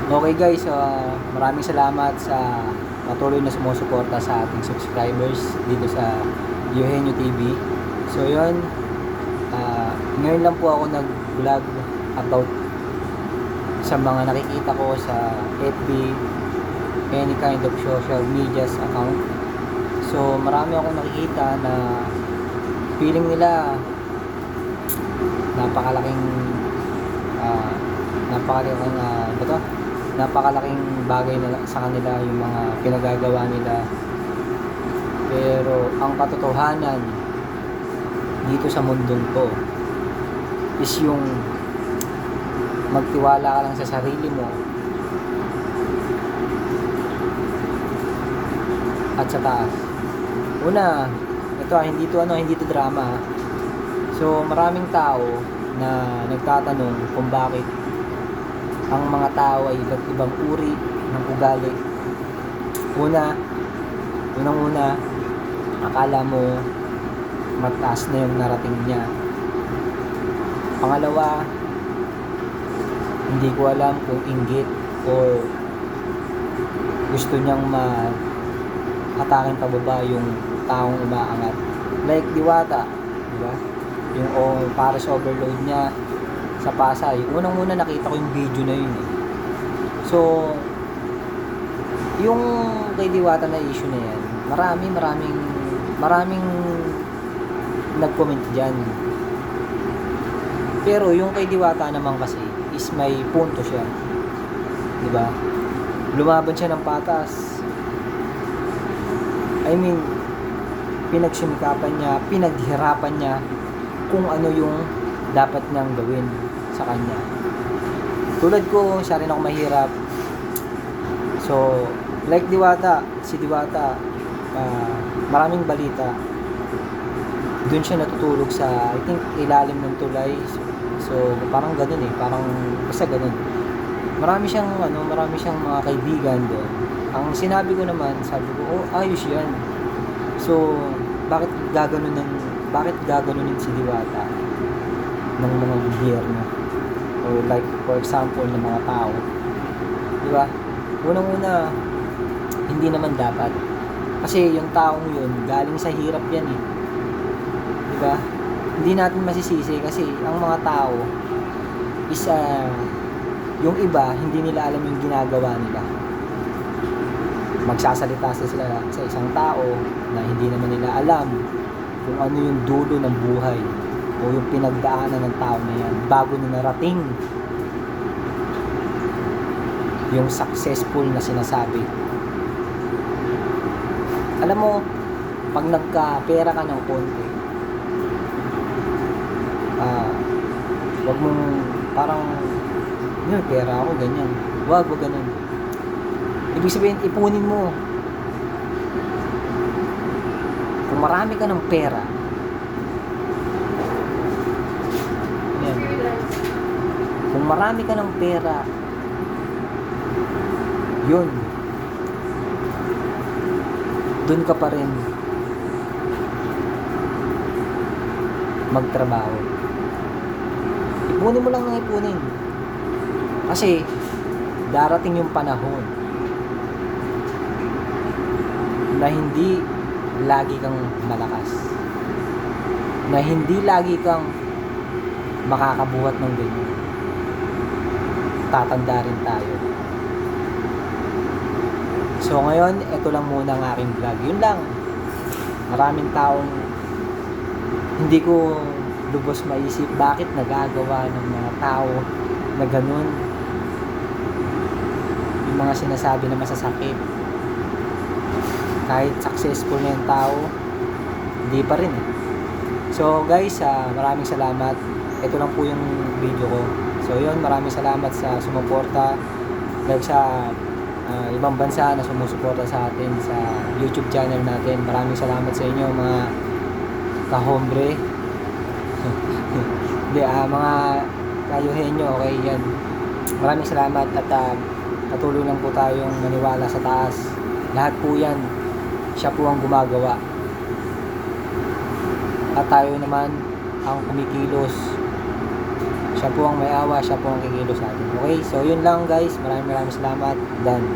Okay guys, maraming salamat sa patuloy na sumusuporta sa ating subscribers dito sa Eugenio TV. So yun, ngayon lang po ako nag-vlog about sa mga nakikita ko sa FB, any kind of social medias account. So marami akong nakikita na feeling nila napakalaking napakalaking bagay na sa kanila yung mga pinagagawa nila, pero ang katotohanan dito sa mundong to is yung magtiwala ka lang sa sarili mo at sa taas. Una, hindi to drama. So maraming tao na nagtatanong kung bakit ang mga tao ay iba't ibang uri ng ugali. Unang-una, akala mo mataas na yung narating niya. Pangalawa, hindi ko alam kung inggit or gusto niyang atakin pababa yung taong umaangat. Like Diwata, di ba? Yung Paris overload niya sa Pasay. Unang-una nakita ko yung video na yun eh. So, yung kay Diwata na issue na yan, maraming nag-comment dyan. Pero yung kay Diwata naman kasi is may punto siya. Diba? Lumaban siya ng patas. I mean, pinagsimikapan niya, pinaghirapan niya kung ano yung dapat niyang gawin sa kanya. Tulad ko, siya rin ako mahirap. So, like si Diwata, maraming balita. Doon siya natutulog sa, I think, ilalim ng tulay. So, parang ganun eh. Parang, basta ganun. Marami siyang mga kaibigan doon. Ang sinabi ko naman, sabi ko, ayos yan. So, bakit gaganunin si Diwata ng mga gobyerno? Or like, for example, ng mga tao. Diba? Unang-una, hindi naman dapat. Kasi yung taong yun, galing sa hirap yan eh. Diba? Hindi natin masisisi kasi ang mga tao is yung iba, hindi nila alam yung ginagawa nila. Magsasalita sila sa isang tao na hindi naman nila alam kung ano yung dulo ng buhay o yung pinagdaanan ng tao na yan bago na narating yung successful na sinasabi. Alam mo, pag nagka-pera ka ng konti, wag mong parang yun, pera ako, ganyan. Wag ganun. Ibig sabihin, ipunin mo. Kung marami ka ng pera, yan. Kung marami ka ng pera, yun, dun ka pa rin magtrabaho. Ipunin mo lang ng ipunin. Kasi, darating yung panahon na hindi lagi kang malakas. Na hindi lagi kang makakabuhat ng ganyan. Tatanda rin tayo. So ngayon, ito lang muna ang aking vlog. Yun lang. Maraming taong hindi ko lubos maisip bakit nagagawa ng mga tao na ganun. Yung mga sinasabi na masasakit. Kahit successful na yung tao, hindi pa rin eh. So guys, maraming salamat. Ito lang po yung video ko. So yun, maraming salamat sa sumuporta. Like sa ibang bansa na sumusuporta sa atin sa YouTube channel natin. Maraming salamat sa inyo mga kahombre. Hindi, mga ka-Eugenio, okay yan. Maraming salamat at patuloy lang po tayong maniwala sa taas. Lahat po yan, siya po ang gumagawa. At tayo naman ang kumikilos Siya po ang may awa, siya po ang kikilos sa atin. Okay, so yun lang guys. Maraming salamat. Done.